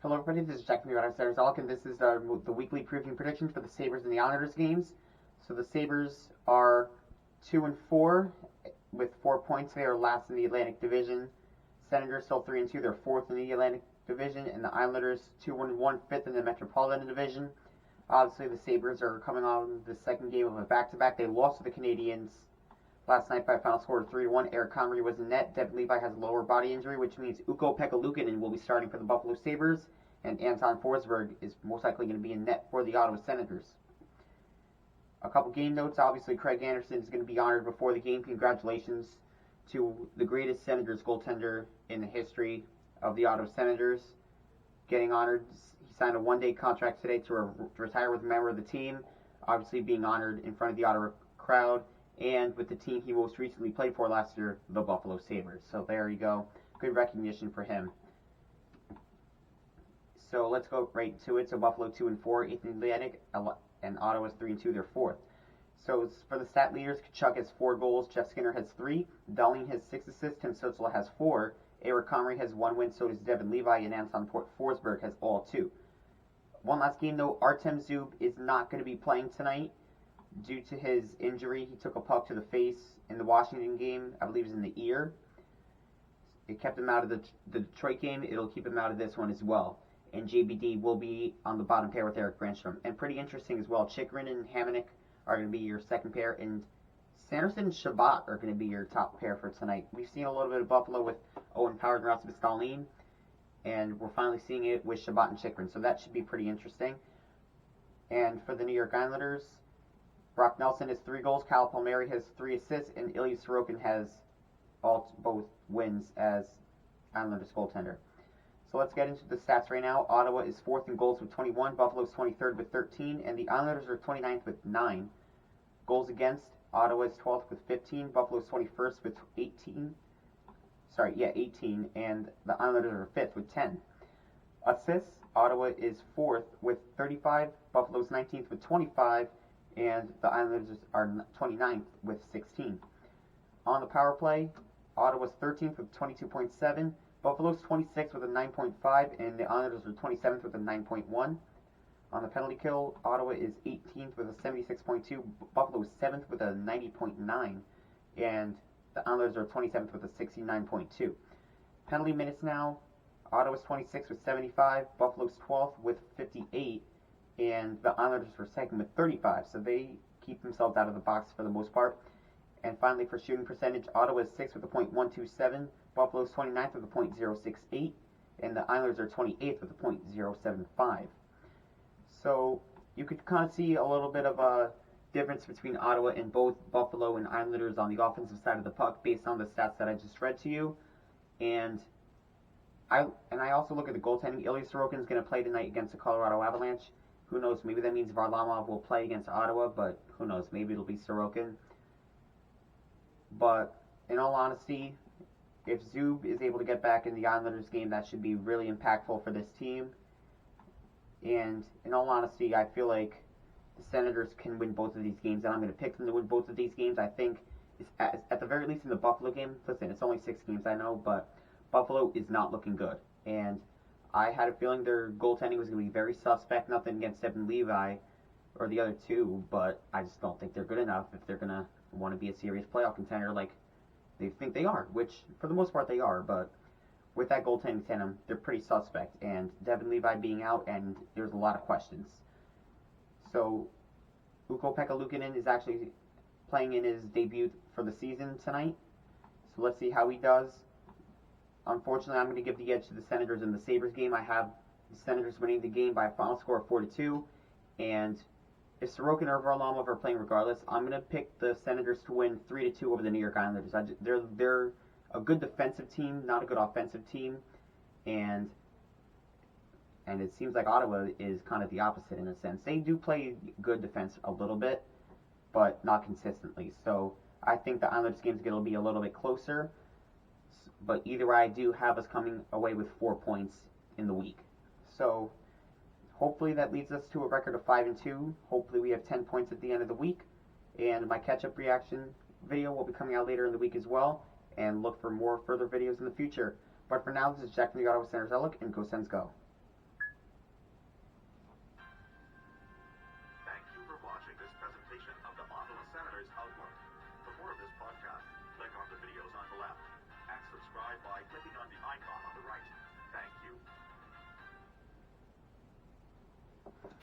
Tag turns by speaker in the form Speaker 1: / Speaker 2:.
Speaker 1: Hello everybody, this is Jack from the Ottawa Sabres, and this is the weekly preview prediction for the Sabres and the Islanders games. So the Sabres are 2-4 with 4 points. They are last in the Atlantic Division. Senators still 3-2, they're fourth in the Atlantic Division, and the Islanders 2-1, fifth in the Metropolitan Division. Obviously, the Sabres are coming on the second game of a back-to-back. They lost to the Canadiens last night by a final score of 3-1. Eric Comrie was in net. Devin Levi has a lower body injury, which means Ukko-Pekka Luukkonen will be starting for the Buffalo Sabres, and Anton Forsberg is most likely going to be in net for the Ottawa Senators. A couple game notes. Obviously, Craig Anderson is going to be honored before the game. Congratulations to the greatest Senators goaltender in the history of the Ottawa Senators getting honored. He signed a one-day contract today to retire with a member of the team, obviously being honored in front of the Ottawa crowd and with the team he most recently played for last year, the Buffalo Sabres. So there you go. Good recognition for him. So let's go right to it. So Buffalo 2-4, 8th in the Atlantic, and Ottawa's 3-2, they're 4th. So for the stat leaders, Kachuk has 4 goals, Jeff Skinner has 3, Dahlin has 6 assists, Tim Stützle has 4, Eric Comrie has 1 win, so does Devin Levi, and Anton Forsberg has all 2. One last game though, Artem Zub is not going to be playing tonight due to his injury. He took a puck to the face in the Washington game, I believe it was in the ear. It kept him out of the Detroit game. It'll keep him out of this one as well. And JBD will be on the bottom pair with Eric Brandstrom. And pretty interesting as well, Chychrun and Hamonic are going to be your second pair, and Sanderson and Shabbat are going to be your top pair for tonight. We've seen a little bit of Buffalo with Owen Power and Rasmus Dahlin, and we're finally seeing it with Shabbat and Chychrun, so that should be pretty interesting. And for the New York Islanders, Brock Nelson has 3 goals, Kyle Palmieri has 3 assists, and Ilya Sorokin has both wins as Islanders goaltender. So let's get into the stats right now. Ottawa is 4th in goals with 21, Buffalo's 23rd with 13, and the Islanders are 29th with 9. Goals against, Ottawa is 12th with 15, Buffalo's 21st with 18, and the Islanders are 5th with 10. Assists, Ottawa is 4th with 35, Buffalo's 19th with 25, and the Islanders are 29th with 16. On the power play, Ottawa's 13th with 22.7, Buffalo's 26th with a 9.5, and the Islanders are 27th with a 9.1. On the penalty kill, Ottawa is 18th with a 76.2, Buffalo is 7th with a 90.9, and the Islanders are 27th with a 69.2. Penalty minutes now, Ottawa's 26th with 75, Buffalo's 12th with 58, and the Islanders are second with 35, so they keep themselves out of the box for the most part. And finally, for shooting percentage, Ottawa is 6th with a .127, Buffalo's 29th with a .068, and the Islanders are 28th with a .075. So you could kind of see a little bit of a difference between Ottawa and both Buffalo and Islanders on the offensive side of the puck based on the stats that I just read to you. And I also look at the goaltending. Ilya Sorokin is going to play tonight against the Colorado Avalanche. Who knows? Maybe that means Varlamov will play against Ottawa, but who knows? Maybe it'll be Sorokin. But in all honesty, if Zub is able to get back in the Islanders game, that should be really impactful for this team. And in all honesty, I feel like the Senators can win both of these games, and I'm going to pick them to win both of these games. I think, at the very least in the Buffalo game, listen, it's only 6 games, I know, but Buffalo is not looking good. And I had a feeling their goaltending was going to be very suspect. Nothing against Devin Levi or the other two, but I just don't think they're good enough if they're going to want to be a serious playoff contender like they think they are, which for the most part they are, but with that goaltending tandem, they're pretty suspect, and Devin Levi being out, and there's a lot of questions. So Ukko-Pekka Luukkonen is actually playing in his debut for the season tonight, so let's see how he does. Unfortunately, I'm going to give the edge to the Senators in the Sabres game. I have the Senators winning the game by a final score of 4-2, and if Sorokin or Varlamov are playing regardless, I'm going to pick the Senators to win 3-2 over the New York Islanders. They're a good defensive team, not a good offensive team, and it seems like Ottawa is kind of the opposite in a sense. They do play good defense a little bit, but not consistently. So I think the Islanders game's going to be a little bit closer, but either way, I do have us coming away with 4 points in the week. So hopefully that leads us to a record of 5-2. Hopefully we have 10 points at the end of the week, and my catch-up reaction video will be coming out later in the week as well, and look for more further videos in the future. But for now, this is Jack from the Ottawa Senators Outlook, and go Sens go.